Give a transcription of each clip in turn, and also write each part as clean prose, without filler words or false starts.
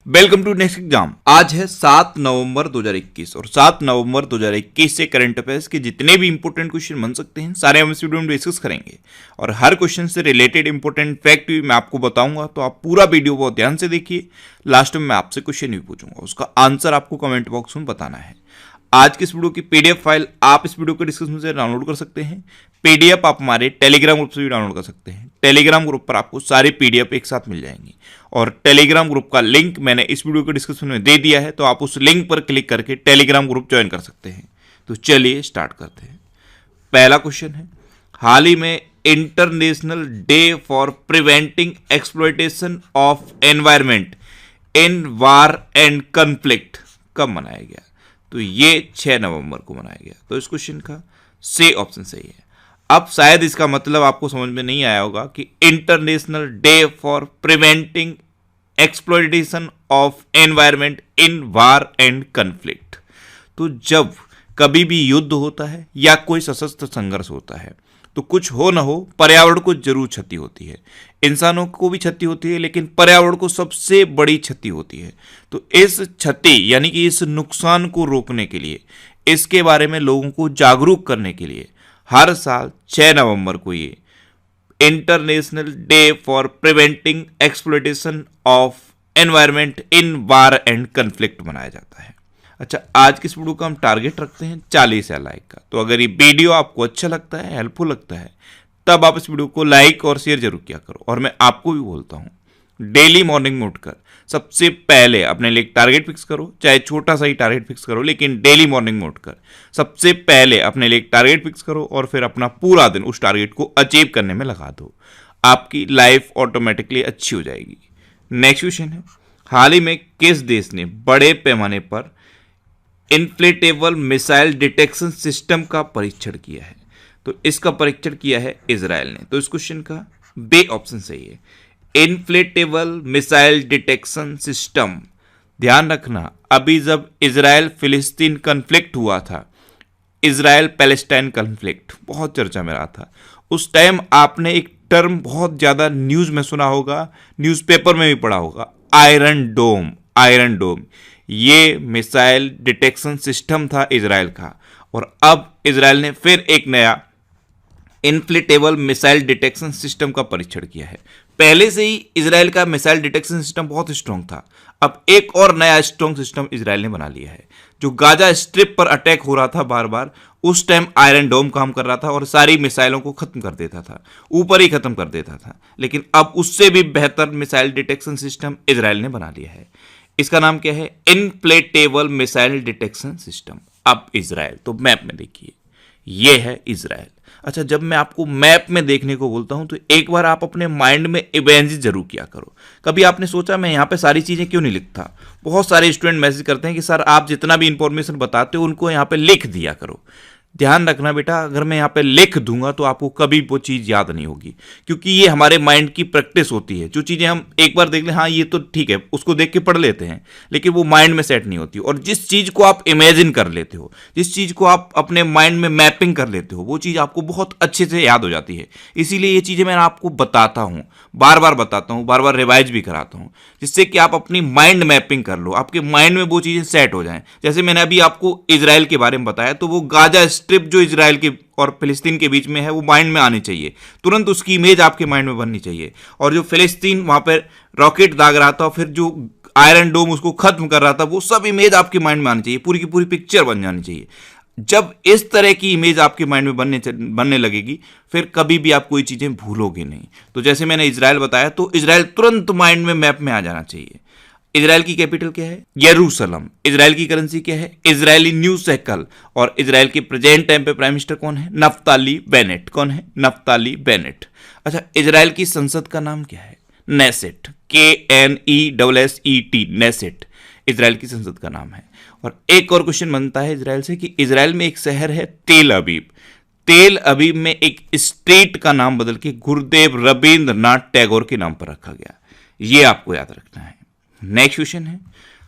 Welcome to next exam. आज है 7 नवंबर 2021 और 7 नवंबर 2021 से करंट अफेयर्स के जितने भी इंपॉर्टेंट क्वेश्चन बन सकते हैं सारे हम इस वीडियो में डिस्कस करेंगे और हर क्वेश्चन से रिलेटेड इंपॉर्टेंट फैक्ट भी मैं आपको बताऊंगा, तो आप पूरा वीडियो बहुत ध्यान से देखिए। लास्ट में मैं आपसे क्वेश्चन भी पूछूंगा, उसका आंसर आपको कमेंट बॉक्स में बताना है। आज की इस वीडियो की पीडीएफ फाइल आप इस वीडियो के डिस्क्रिप्शन से डाउनलोड कर सकते हैं। पीडीएफ आप हमारे टेलीग्राम ग्रुप से भी डाउनलोड कर सकते हैं। टेलीग्राम ग्रुप पर आपको सारी पीडीएफ एक साथ मिल जाएंगी और टेलीग्राम ग्रुप का लिंक मैंने इस वीडियो के डिस्क्रिप्शन में दे दिया है, तो आप उस लिंक पर क्लिक करके टेलीग्राम ग्रुप ज्वाइन कर सकते हैं। तो चलिए स्टार्ट करते हैं। पहला क्वेश्चन है, हाल ही में international day for preventing exploitation of environment in war and conflict कब मनाया गया? तो ये 6 नवंबर को मनाया गया। तो इस क्वेश्चन का सी ऑप्शन सही है। अब शायद इसका मतलब आपको समझ में नहीं आया होगा कि international day for preventing exploitation of environment in war and conflict. तो जब कभी भी युद्ध होता है या कोई सशस्त्र संघर्ष होता है तो कुछ हो ना हो पर्यावरण को जरूर क्षति होती है। इंसानों को भी क्षति होती है, लेकिन पर्यावरण को सबसे बड़ी क्षति होती है। तो इस क्षति यानी कि इस नुकसान को रोकने के लिए, इसके बारे में लोगों को जागरूक करने के लिए हर साल 6 नवंबर को ये international day for preventing exploitation of environment in war and conflict मनाया जाता है। अच्छा, आज की इस वीडियो का हम टारगेट रखते हैं 40 लाइक का। तो अगर ये वीडियो आपको अच्छा लगता है, हेल्पफुल लगता है, तब आप इस वीडियो को लाइक और शेयर जरूर किया करो। और मैं आपको भी बोलता हूँ, डेली मॉर्निंग में उठकर सबसे पहले अपने लिए एक टारगेट फिक्स करो, चाहे छोटा सा ही टारगेट फिक्स करो, लेकिन डेली मॉर्निंग में उठकर सबसे पहले अपने लिए एक टारगेट फिक्स करो और फिर अपना पूरा दिन उस टारगेट को अचीव करने में लगा दो। आपकी लाइफ ऑटोमेटिकली अच्छी हो जाएगी। नेक्स्ट क्वेश्चन है, हाल ही में किस देश ने बड़े पैमाने पर इन्फ्लेटेबल मिसाइल डिटेक्शन सिस्टम का परीक्षण किया है? तो इसका परीक्षण किया है इजराइल ने। तो इस क्वेश्चन का बी ऑप्शन सही है। इन्फ्लेटेबल मिसाइल डिटेक्शन सिस्टम, ध्यान रखना, अभी जब इजराइल फिलिस्तीन कन्फ्लिक्ट हुआ था, इजराइल पैलेस्टाइन कन्फ्लिक्ट बहुत चर्चा में रहा था, उस टाइम आपने एक टर्म बहुत ज्यादा न्यूज में सुना होगा, न्यूज़पेपर में भी पढ़ा होगा, आयरन डोम। आयरन डोम ये मिसाइल डिटेक्शन सिस्टम था इजराइल का, और अब इजराइल ने फिर एक नया इन्फ्लेटेबल मिसाइल डिटेक्शन सिस्टम का परीक्षण किया है। पहले से ही इजराइल का मिसाइल डिटेक्शन सिस्टम बहुत स्ट्रांग था, अब एक और नया स्ट्रांग सिस्टम इजराइल ने बना लिया है। जो गाजा स्ट्रिप पर अटैक हो रहा था बार बार, उस टाइम आयरन डोम काम कर रहा था और सारी मिसाइलों को खत्म कर देता था, ऊपर ही खत्म कर देता था, लेकिन अब उससे भी बेहतर मिसाइल डिटेक्शन सिस्टम इजराइल ने बना लिया है। इसका नाम क्या है? Inflatable missile detection system. अब इजराइल, तो मैप में देखिए, ये है इजराइल। अच्छा, जब मैं आपको मैप में देखने को बोलता हूं तो एक बार आप अपने माइंड में इमेजिन जरूर किया करो। कभी आपने सोचा मैं यहां पे सारी चीजें क्यों नहीं लिखता? बहुत सारे स्टूडेंट मैसेज करते हैं कि सर आप जितना भी इंफॉर्मेशन बताते हो उनको यहां पे लिख दिया करो। ध्यान रखना बेटा, अगर मैं यहाँ पे लिख दूंगा तो आपको कभी वो चीज़ याद नहीं होगी, क्योंकि ये हमारे माइंड की प्रैक्टिस होती है। जो चीज़ें हम एक बार देख लें, हाँ ये तो ठीक है, उसको देख के पढ़ लेते हैं, लेकिन वो माइंड में सेट नहीं होती। और जिस चीज़ को आप इमेजिन कर लेते हो, जिस चीज़ को आप अपने माइंड में मैपिंग कर लेते हो, वो चीज़ आपको बहुत अच्छे से याद हो जाती है। इसीलिए ये चीज़ें मैं आपको बताता हूँ, बार बार बताता हूँ, बार बार रिवाइज भी कराता हूँ, जिससे कि आप अपनी माइंड मैपिंग कर लो, आपके माइंड में वो चीज़ें सेट हो जाएं। जैसे मैंने अभी आपको इजराइल के बारे में बताया, तो वो गाजा स्ट्रिप जो इजराइल के और फिलिस्तीन के बीच में है, वो माइंड में आनी चाहिए, तुरंत उसकी इमेज आपके माइंड में बननी चाहिए। और जो फिलिस्तीन वहां पर रॉकेट दाग रहा था, फिर जो आयरन डोम उसको खत्म कर रहा था, वो सब इमेज आपके माइंड में आनी चाहिए, पूरी की पूरी पिक्चर बन जानी चाहिए। जब इस तरह की इमेज आपके माइंड में बनने लगेगी, फिर कभी भी आप कोई चीजें भूलोगे नहीं। तो जैसे मैंने इजराइल बताया, तो इजराइल तुरंत माइंड में मैप में आ जाना चाहिए। इजराइल की कैपिटल क्या है? यरूशलेम। इजराइल की करेंसी क्या है? Israeli new shackle. और इजराइल के प्रेजेंट टाइम पे प्राइम मिनिस्टर कौन है? Naftali Bennett. कौन है? Naftali Bennett. अच्छा, इजराइल की संसद का नाम क्या है? नेसेट। KNESSET, नेसेट इजराइल की संसद का नाम है। और एक और क्वेश्चन बनता है इजराइल से कि इजराइल में एक शहर है तेल अवीव। तेल अवीव में एक स्ट्रीट का नाम बदल के गुरुदेव रविंद्रनाथ टैगोर के नाम पर रखा गया। ये आपको याद रखना है। नेक्स्ट क्वेश्चन है,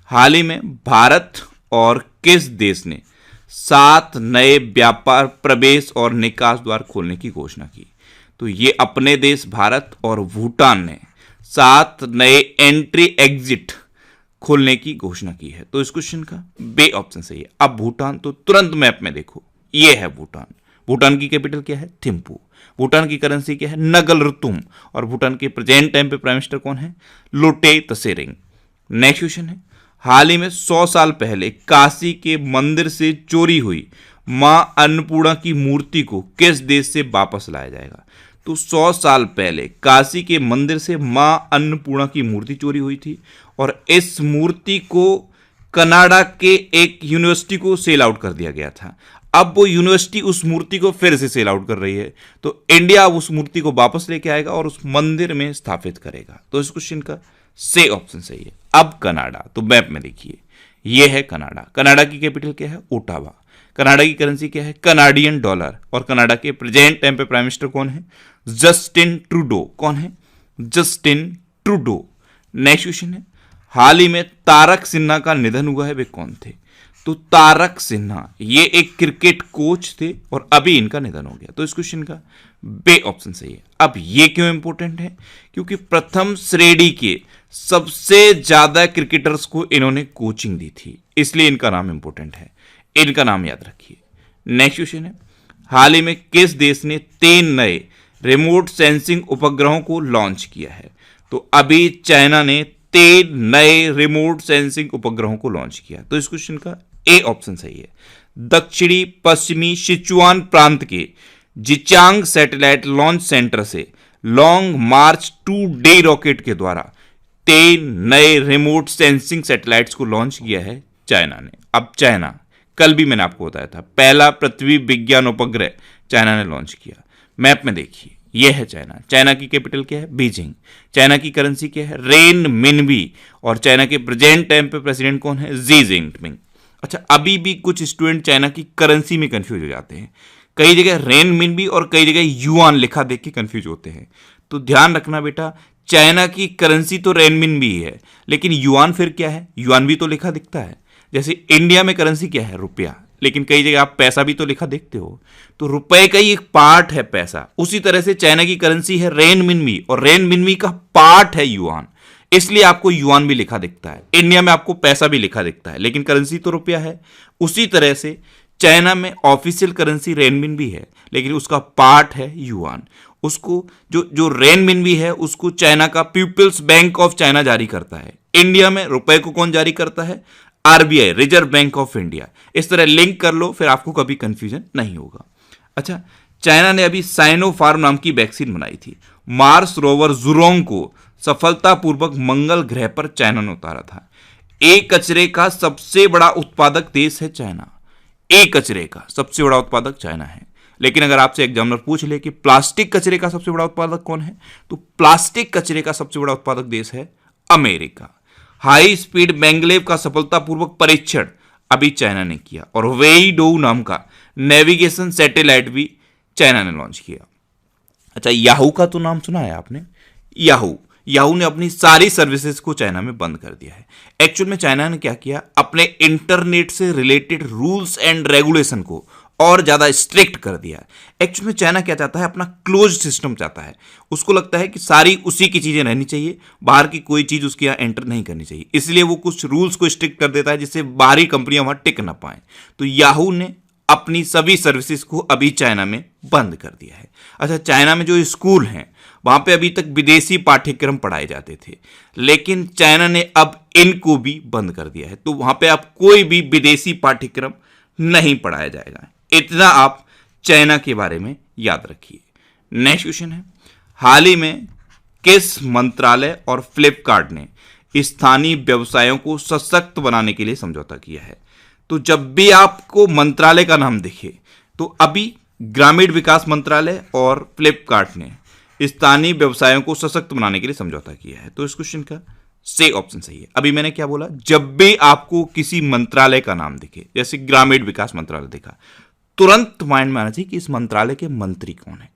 हाल ही में भारत और किस देश ने 7 नए व्यापार प्रवेश और निकास द्वार खोलने की घोषणा की? तो ये अपने देश भारत और भूटान ने 7 नए एंट्री एग्जिट खोलने की घोषणा की है। तो इस क्वेश्चन का बे ऑप्शन सही है। अब भूटान, तो तुरंत मैप में देखो, ये है भूटान। भूटान की कैपिटल क्या है? थिम्पू। भूटान की करेंसी क्या है? नगलरुतुम। और भूटान के प्रेजेंट टाइम पे प्राइम मिनिस्टर कौन है? लोटे तसेरिंग। नेक्स्ट क्वेश्चन है, हाल ही में 100 साल पहले काशी के मंदिर से चोरी हुई मां अन्नपूर्णा की मूर्ति को किस देश से वापस लाया जाएगा? तो 100 साल पहले काशी के मंदिर से मां अन्नपूर्णा की मूर्ति चोरी हुई थी और इस मूर्ति को कनाडा के एक यूनिवर्सिटी को सेल आउट कर दिया गया था। अब वो यूनिवर्सिटी उस मूर्ति को फिर से सेल आउट कर रही है, तो इंडिया उस मूर्ति को वापस लेके आएगा और उस मंदिर में स्थापित करेगा। तो इस क्वेश्चन का से ऑप्शन सही है। अब कनाडा, तो मैप में देखिए, ये है कनाडा। कनाडा की कैपिटल क्या है? ओटावा। कनाडा की करेंसी क्या है? Canadian dollar. और कनाडा के प्रेजेंट टाइम पे प्राइम मिनिस्टर कौन है? Justin Trudeau. कौन है? Justin Trudeau. नेक्स्ट क्वेश्चन है, हाल ही में तारक सिन्हा का निधन हुआ है, वे कौन थे? तो तारक सिन्हा ये एक क्रिकेट कोच थे और अभी इनका निधन हो गया। तो इस क्वेश्चन का बे ऑप्शन सही है। अब ये क्यों इंपॉर्टेंट है? क्योंकि प्रथम श्रेणी के सबसे ज्यादा क्रिकेटर्स को इन्होंने कोचिंग दी थी, इसलिए इनका नाम इंपॉर्टेंट है। इनका नाम याद रखिए। नेक्स्ट क्वेश्चन है, हाल ही में किस देश ने 3 नए रिमोट सेंसिंग उपग्रहों को लॉन्च किया है? तो अभी चाइना ने 3 नए रिमोट सेंसिंग उपग्रहों को लॉन्च किया। तो इस क्वेश्चन का ए ऑप्शन सही है। दक्षिणी पश्चिमी सिचुआन प्रांत के जिचांग सैटेलाइट लॉन्च सेंटर से लॉन्ग मार्च 2 डे रॉकेट के द्वारा 3 नए रिमोट सेंसिंग सैटेलाइट्स को लॉन्च किया है चाइना ने। अब चाइना, कल भी मैंने आपको बताया था, पहला पृथ्वी विज्ञान उपग्रह चाइना ने लॉन्च किया। मैप में देखिए, यह है चाइना। चाइना की कैपिटल क्या है? बीजिंग। चाइना की करेंसी क्या है? रेन मिनबी। और चाइना के प्रेजेंट टाइम पे प्रेसिडेंट कौन है? Xi Jinping. अच्छा, अभी भी कुछ स्टूडेंट चाइना की करेंसी में कंफ्यूज हो जाते हैं। कई जगह रेन मिनबी और कई जगह युआन लिखा देख के कंफ्यूज होते हैं। तो ध्यान रखना बेटा, चाइना की करेंसी तो रेन मिनबी है, लेकिन युआन फिर क्या है? युआन भी तो लिखा दिखता है। जैसे इंडिया में करेंसी क्या है? रुपया, लेकिन कई जगह आप पैसा भी तो लिखा देखते हो, तो रुपए का ही एक पार्ट है पैसा। उसी तरह से चाइना की करेंसी है रेन मिनबी और रेन मिनबी का पार्ट है युआन, इसलिए आपको युआन भी लिखा दिखता है। इंडिया में आपको पैसा भी लिखा दिखता है, लेकिन करेंसी तो रुपया है। उसी तरह से चाइना में ऑफिशियल करेंसी रेनमिनबी है, लेकिन उसका पार्ट है युआन। उसको जो रेनमिनबी है उसको चाइना का पीपल्स बैंक ऑफ चाइना जारी करता है। इंडिया में रुपए को कौन जारी करता है? RBI, reserve bank of India. इस तरह लिंक कर लो, फिर आपको कभी कंफ्यूजन नहीं होगा। अच्छा, चाइना ने अभी साइनोफार्म नाम की वैक्सीन बनाई थी। मार्स रोवर जुरोंग को सफलतापूर्वक मंगल ग्रह पर चाइना ने उतारा था। एक कचरे का सबसे बड़ा उत्पादक देश है चाइना। एक कचरे का सबसे बड़ा उत्पादक चाइना है। लेकिन अगर आपसे एग्जामिनर पूछ ले कि प्लास्टिक कचरे का सबसे बड़ा उत्पादक कौन है, तो प्लास्टिक कचरे का सबसे बड़ा उत्पादक देश है अमेरिका। हाई स्पीड मैंगलेव का सफलतापूर्वक परीक्षण अभी चाइना ने किया और वेईडोउ नाम का नेविगेशन सैटेलाइट भी चाइना ने लॉन्च किया। अच्छा, याहू का तो नाम सुना है आपने? याहू ने अपनी सारी सर्विसेज को चाइना में बंद कर दिया है। एक्चुअल में चाइना ने क्या किया, अपने इंटरनेट से रिलेटेड रूल्स एंड रेगुलेशन को और ज्यादा स्ट्रिक्ट कर दिया। एक्चुअल में चाइना क्या चाहता है, अपना क्लोज सिस्टम चाहता है। उसको लगता है कि सारी उसी की चीजें रहनी चाहिए, बाहर की कोई चीज उसके यहाँ एंटर नहीं करनी चाहिए। इसलिए वो कुछ रूल्स को स्ट्रिक्ट कर देता है जिससे बाहरी कंपनियां वहां टिक ना पाए। तो याहू ने अपनी सभी सर्विसेज को अभी चाइना में बंद कर दिया है। अच्छा, चाइना में जो स्कूल हैं वहां पे अभी तक विदेशी पाठ्यक्रम पढ़ाए जाते थे, लेकिन चाइना ने अब इनको भी बंद कर दिया है। तो वहां पे आप कोई भी विदेशी पाठ्यक्रम नहीं पढ़ाया जाएगा। इतना आप चाइना के बारे में याद रखिए। नेक्स्ट क्वेश्चन है, हाल ही में किस मंत्रालय और फ्लिपकार्ट ने स्थानीय व्यवसायों को सशक्त बनाने के लिए समझौता किया है? तो जब भी आपको मंत्रालय का नाम दिखे तो अभी ग्रामीण विकास मंत्रालय और फ्लिपकार्ट ने स्थानीय व्यवसायों को सशक्त बनाने के लिए समझौता किया है। तो इस क्वेश्चन का से ऑप्शन सही है। अभी मैंने क्या बोला, जब भी आपको किसी मंत्रालय का नाम दिखे, जैसे ग्रामीण विकास मंत्रालय दिखा, तुरंत माइंड में आना चाहिए कि इस मंत्रालय के मंत्री कौन है।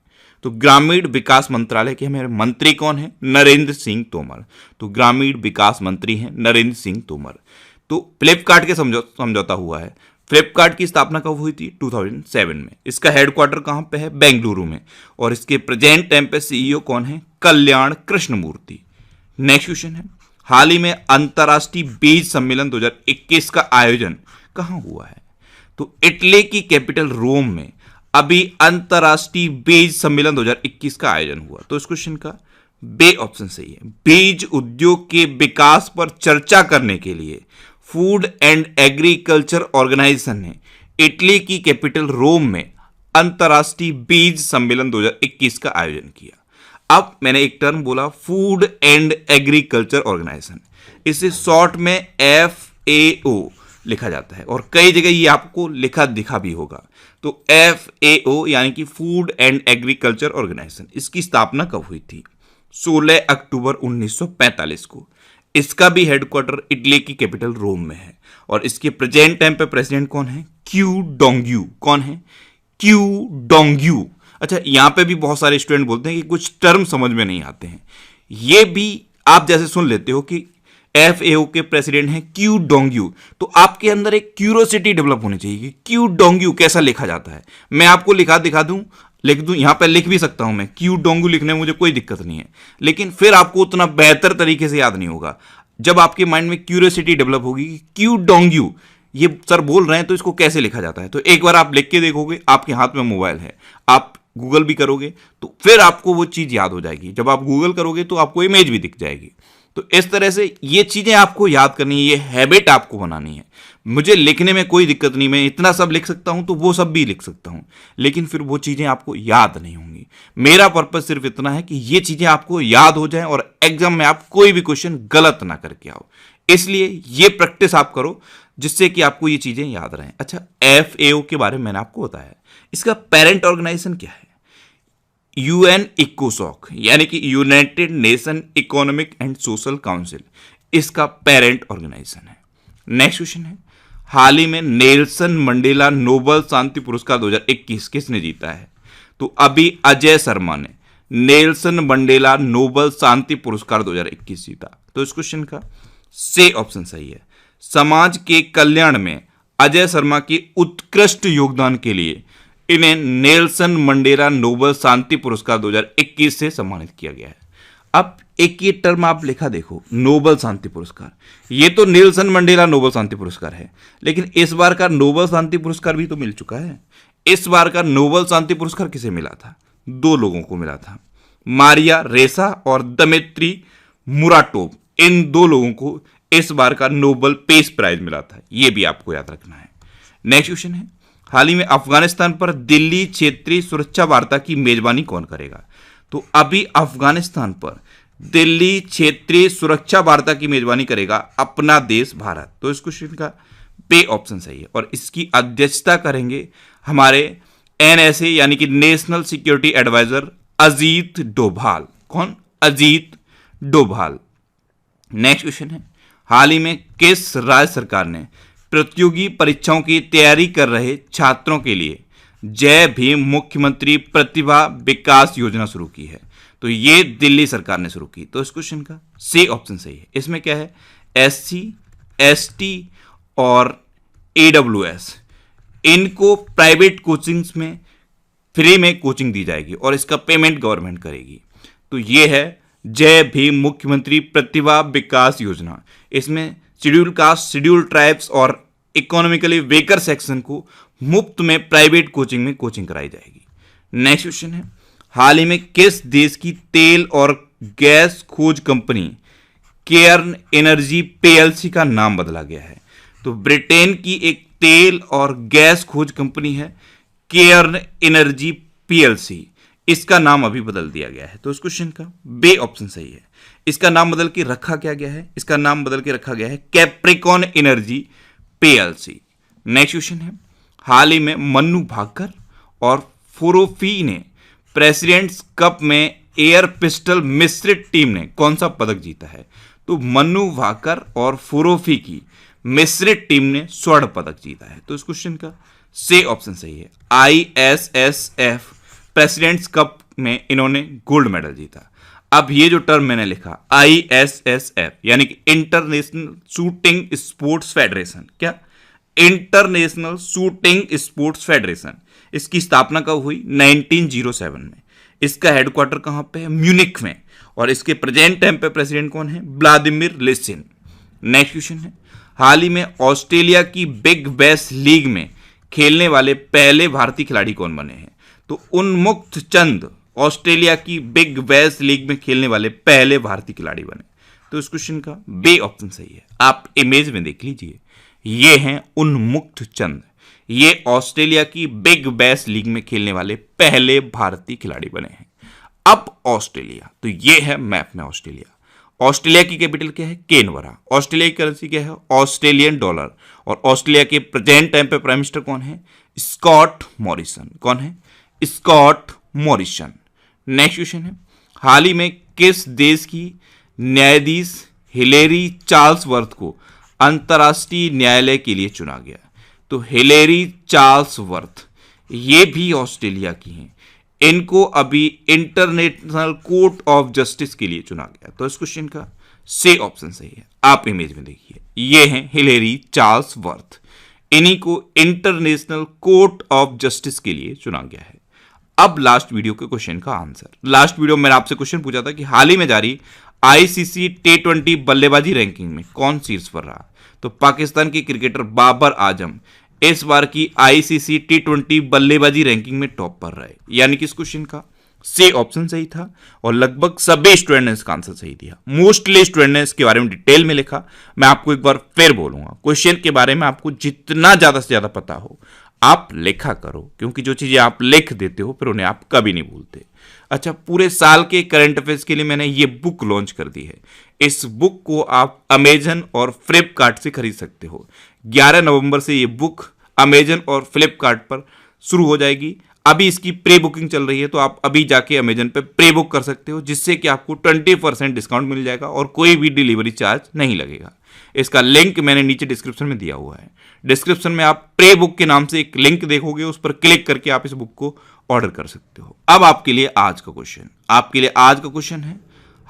तो ग्रामीण विकास मंत्रालय के हमारे मंत्री कौन है? नरेंद्र सिंह तोमर। तो ग्रामीण विकास मंत्री हैं नरेंद्र सिंह तोमर। तो फ्लिपकार्ट के समझौता हुआ है। फ्लिपकार्ट की स्थापना कब हुई थी? 2007 में। इसका हेडक्वार्टर कहां पे है? बेंगलुरु में। और इसके प्रेजेंट टाइम पे सीईओ कौन है? कल्याण कृष्णमूर्ति। नेक्स्ट क्वेश्चन है, हाल ही में अंतर्राष्ट्रीय बीज सम्मेलन 2021 का आयोजन कहां हुआ है? तो इटली की कैपिटल रोम में अभी अंतर्राष्ट्रीय बीज सम्मेलन 2021 का आयोजन हुआ। तो इस क्वेश्चन का बे ऑप्शन सही है। बीज उद्योग के विकास पर चर्चा करने के लिए फूड एंड एग्रीकल्चर ऑर्गेनाइजेशन ने इटली की कैपिटल रोम में अंतर्राष्ट्रीय बीज सम्मेलन 2021 का आयोजन किया। अब मैंने एक टर्म बोला, फूड एंड एग्रीकल्चर ऑर्गेनाइजेशन, इसे शॉर्ट में FAO लिखा जाता है और कई जगह ये आपको लिखा दिखा भी होगा। तो FAO यानी कि फूड एंड एग्रीकल्चर ऑर्गेनाइजेशन, इसकी स्थापना कब हुई थी? 16 अक्टूबर 1945 को। इसका भी हेडक्वार्टर इटली की कैपिटल रोम में है और इसके प्रेजेंट टाइम पे प्रेसिडेंट कौन है? Q Dongyu. कौन है? Q Dongyu. अच्छा, यहां पे भी बहुत सारे स्टूडेंट बोलते हैं कि कुछ टर्म समझ में नहीं आते हैं। ये भी आप जैसे सुन लेते हो कि FAO के प्रेसिडेंट हैं क्यू डोंग्यू, तो आपके अंदर एक क्यूरियोसिटी डेवलप होनी चाहिए कि क्यू डोंग्यू कैसा लिखा जाता है। मैं आपको लिख दूं, यहां पर लिख भी सकता हूं मैं, क्यू डोंग्यू लिखने में मुझे कोई दिक्कत नहीं है, लेकिन फिर आपको उतना बेहतर तरीके से याद नहीं होगा। जब आपके माइंड में क्यूरियोसिटी डेवलप होगी कि क्यू डोंग्यू ये सर बोल रहे हैं तो इसको कैसे लिखा जाता है, तो एक बार आप लिख के देखोगे, आपके हाथ में मोबाइल है, आप गूगल भी करोगे तो फिर आपको वो चीज याद हो जाएगी। जब आप गूगल करोगे तो आपको इमेज भी दिख जाएगी। तो इस तरह से ये चीजें आपको याद करनी है, ये हैबिट आपको बनानी है। मुझे लिखने में कोई दिक्कत नहीं, मैं इतना सब लिख सकता हूं तो वो सब भी लिख सकता हूं, लेकिन फिर वो चीजें आपको याद नहीं होंगी। मेरा पर्पज सिर्फ इतना है कि ये चीजें आपको याद हो जाएं और एग्जाम में आप कोई भी क्वेश्चन गलत ना करके आओ। इसलिए ये प्रैक्टिस आप करो जिससे कि आपको ये चीजें याद रहें। अच्छा, FAO के बारे में मैंने आपको बताया, इसका पेरेंट ऑर्गेनाइजेशन क्या है? UN इकोसॉक यानी कि United nation economic and social council, इसका पेरेंट ऑर्गेनाइजेशन है। नेक्स्ट क्वेश्चन है, हाल ही में नेल्सन मंडेला नोबेल शांति पुरस्कार 2021 किसने जीता है? तो अभी अजय शर्मा ने नेल्सन मंडेला नोबेल शांति पुरस्कार 2021 जीता। तो इस क्वेश्चन का से ऑप्शन सही है। समाज के कल्याण में अजय शर्मा के उत्कृष्ट योगदान के लिए इन्हें नेल्सन मंडेला नोबेल शांति पुरस्कार 2021 से सम्मानित किया गया है। अब एक ये टर्म आप लिखा देखो, नोबेल शांति पुरस्कार, ये तो नेल्सन मंडेला नोबेल शांति पुरस्कार है, लेकिन इस बार का नोबेल शांति पुरस्कार भी तो मिल चुका है। इस बार का नोबेल शांति पुरस्कार किसे मिला था? 2 लोगों को मिला था, मारिया रेसा और दमित्री मुराटोव। इन 2 लोगों को इस बार का नोबेल पीस प्राइज मिला था, यह भी आपको याद रखना है। नेक्स्ट क्वेश्चन है, हाल ही में अफगानिस्तान पर दिल्ली क्षेत्रीय सुरक्षा वार्ता की मेजबानी कौन करेगा? तो अभी अफगानिस्तान पर दिल्ली क्षेत्रीय सुरक्षा वार्ता की मेजबानी करेगा अपना देश भारत। तो इस क्वेश्चन का बे ऑप्शन सही है और इसकी अध्यक्षता करेंगे हमारे NSA यानी कि national security adviser Ajit Doval. कौन? अजीत डोभाल। नेक्स्ट क्वेश्चन है, हाल ही में किस राज्य सरकार ने प्रतियोगी परीक्षाओं की तैयारी कर रहे छात्रों के लिए जय भीम मुख्यमंत्री प्रतिभा विकास योजना शुरू की है? तो ये दिल्ली सरकार ने शुरू की। तो इस क्वेश्चन का सी ऑप्शन सही है। इसमें क्या है? SC, ST और AWS, इनको प्राइवेट कोचिंग्स में फ्री में कोचिंग दी जाएगी और इसका पेमेंट गवर्नमेंट करेगी। तो ये है जय भीम मुख्यमंत्री प्रतिभा विकास योजना। इसमें शेड्यूल कास्ट, शेड्यूल ट्राइब्स और इकोनॉमिकली वीकर सेक्शन को मुफ्त में प्राइवेट कोचिंग में कोचिंग कराई जाएगी। नेक्स्ट क्वेश्चन है, हाल ही में किस देश की तेल और गैस खोज कंपनी केयर्न एनर्जी PLC का नाम बदला गया है? तो ब्रिटेन की एक तेल और गैस खोज कंपनी है केयर्न एनर्जी PLC, इसका नाम अभी बदल दिया गया है। तो इस क्वेश्चन का बे ऑप्शन सही है। इसका नाम बदल के रखा क्या गया है? इसका नाम बदल के रखा गया है Capricorn energy PLC। Next question है, हाल ही में मन्नू भाकर और फुरोफी ने प्रेसिडेंट्स कप में एयर पिस्टल मिश्रित टीम ने कौन सा पदक जीता है? तो मन्नू भाकर और फुरोफी की मिश्रित टीम ने स्वर्ण पदक जीता है। तो इस क्वेश्चन का से ऑप्शन सही है। ISSF प्रेसिडेंट्स कप में इन्होंने गोल्ड मेडल जीता। अब ये जो टर्म मैंने लिखा ISSF यानी कि इंटरनेशनल शूटिंग स्पोर्ट्स फेडरेशन, क्या? इंटरनेशनल शूटिंग स्पोर्ट्स फेडरेशन, इसकी स्थापना कब हुई? 1907 में। इसका हेडक्वार्टर कहां पे है? म्यूनिक में। और इसके प्रेजेंट टाइम पे प्रेसिडेंट कौन है? Vladimir Leesin. नेक्स्ट क्वेश्चन है, हाल ही में ऑस्ट्रेलिया की बिग बैश लीग में खेलने वाले पहले भारतीय खिलाड़ी कौन बने हैं? तो उन्मुक्त चंद ऑस्ट्रेलिया की बिग बैश लीग में खेलने वाले पहले भारतीय खिलाड़ी बने। तो इस क्वेश्चन का बी ऑप्शन सही है। आप इमेज में देख लीजिए, ये हैं उन्मुक्त चंद, ये ऑस्ट्रेलिया की बिग बैश लीग में खेलने वाले पहले भारतीय खिलाड़ी बने हैं। अब ऑस्ट्रेलिया, तो ये है मैप में ऑस्ट्रेलिया। ऑस्ट्रेलिया की कैपिटल क्या है? कैनबरा। ऑस्ट्रेलिया की करेंसी क्या है? Australian dollar. और ऑस्ट्रेलिया के प्रेजेंट टाइम पे प्राइम मिनिस्टर कौन है? Scott Morrison. कौन है? Scott Morrison. नेक्स्ट क्वेश्चन है, हाल ही में किस देश की न्यायाधीश हिलेरी चार्ल्सवर्थ को अंतर्राष्ट्रीय न्यायालय के लिए चुना गया? तो हिलेरी चार्ल्सवर्थ ये भी ऑस्ट्रेलिया की हैं, इनको अभी इंटरनेशनल कोर्ट ऑफ जस्टिस के लिए चुना गया। तो इस क्वेश्चन का सी ऑप्शन सही है। आप इमेज में देखिए, ये हैं हिलेरी चार्ल्सवर्थ, इन्हीं को इंटरनेशनल कोर्ट ऑफ जस्टिस के लिए चुना गया है। अब लास्ट वीडियो के क्वेश्चन का आंसर। लास्ट वीडियो में मैंने आपसे क्वेश्चन पूछा था कि हाल ही में जारी आईसीसी T20 बल्लेबाजी रैंकिंग में कौन शीर्ष पर रहा? तो पाकिस्तान के क्रिकेटर बाबर आजम इस बार की आईसीसी T20 बल्लेबाजी रैंकिंग में टॉप पर रहे, यानी कि इस क्वेश्चन का सी ऑप्शन सही था और लगभग सभी स्टूडेंट ने इसका आंसर सही दिया। मोस्टली स्टूडेंट ने इसके बारे में डिटेल में लिखा। मैं आपको एक बार फिर बोलूंगा, क्वेश्चन के बारे में आपको जितना ज्यादा से ज्यादा पता हो आप लिखा करो, क्योंकि जो चीजें आप लिख देते हो फिर उन्हें आप कभी नहीं भूलते। अच्छा, पूरे साल के करंट अफेयर्स के लिए मैंने ये बुक लॉन्च कर दी है। इस बुक को आप अमेजन और फ्लिपकार्ट से खरीद सकते हो। 11 नवंबर से ये बुक अमेजन और फ्लिपकार्ट पर शुरू हो जाएगी। अभी इसकी प्री बुकिंग चल रही है, तो आप अभी जाके अमेजन पे प्री बुक कर सकते हो, जिससे कि आपको 20% डिस्काउंट मिल जाएगा और कोई भी डिलीवरी चार्ज नहीं लगेगा। इसका लिंक मैंने नीचे डिस्क्रिप्शन में दिया हुआ है। डिस्क्रिप्शन में आप प्री बुक के नाम से एक लिंक देखोगे, उस पर क्लिक करके आप इस बुक को ऑर्डर कर सकते हो। अब आपके लिए आज का क्वेश्चन है,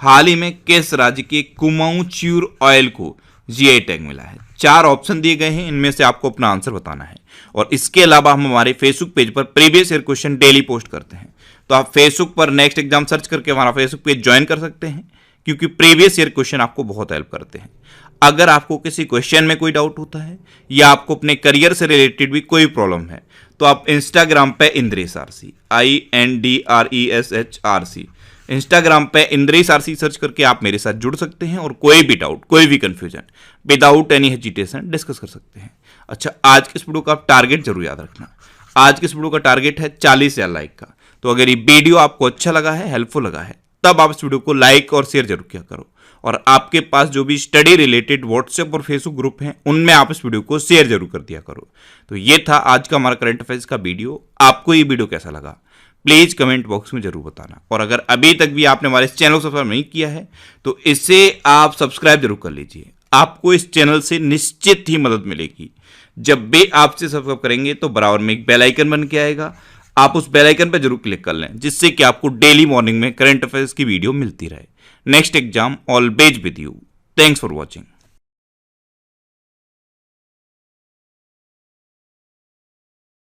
हाल ही में किस राज्य के कुमाऊं च्यूर ऑयल को जीआई टैग मिला है? 4 ऑप्शन दिए गए हैं, इनमें से आपको अपना आंसर बताना है। और इसके अलावा हम हमारे फेसबुक पेज पर previous year question daily post करते हैं, तो आप फेसबुक पर नेक्स्ट एग्जाम सर्च करके हमारा फेसबुक पेज ज्वाइन कर सकते हैं, क्योंकि प्रीवियस ईयर क्वेश्चन आपको बहुत हेल्प करते हैं। अगर आपको किसी क्वेश्चन में कोई डाउट होता है या आपको अपने करियर से रिलेटेड भी कोई प्रॉब्लम है, तो आप इंस्टाग्राम पे इंद्रेश आरसी INDRESH इंस्टाग्राम पे इंद्रेश आरसी सर्च करके आप मेरे साथ जुड़ सकते हैं और कोई भी डाउट, कोई भी confusion without any hesitation discuss कर सकते हैं। अच्छा, आज के इस वीडियो का आप टारगेट जरूर याद रखना। आज के इस वीडियो का टारगेट है 40,000 लाइक का। तो अगर ये वीडियो आपको अच्छा लगा है, हेल्पफुल लगा है, तब आप इस वीडियो को लाइक और शेयर जरूर किया करो। और आपके पास जो भी स्टडी रिलेटेड व्हाट्सएप और फेसबुक ग्रुप हैं, उनमें आप इस वीडियो को शेयर जरूर कर दिया करो। तो ये था आज का हमारा करंट अफेयर्स का वीडियो। आपको ये वीडियो कैसा लगा प्लीज कमेंट बॉक्स में जरूर बताना। और अगर अभी तक भी आपने हमारे इस चैनल को सब्सक्राइब नहीं किया है, तो इसे आप सब्सक्राइब जरूर कर लीजिए। आपको इस चैनल से निश्चित ही मदद मिलेगी। जब भी आपसे सब्सक्राइब करेंगे तो बराबर में एक बेल आइकन बन के आएगा, आप उस बेल आइकन पर जरूर क्लिक कर लें, जिससे कि आपको डेली मॉर्निंग में करंट अफेयर्स की वीडियो मिलती रहे। Next exam always with you. Thanks for watching.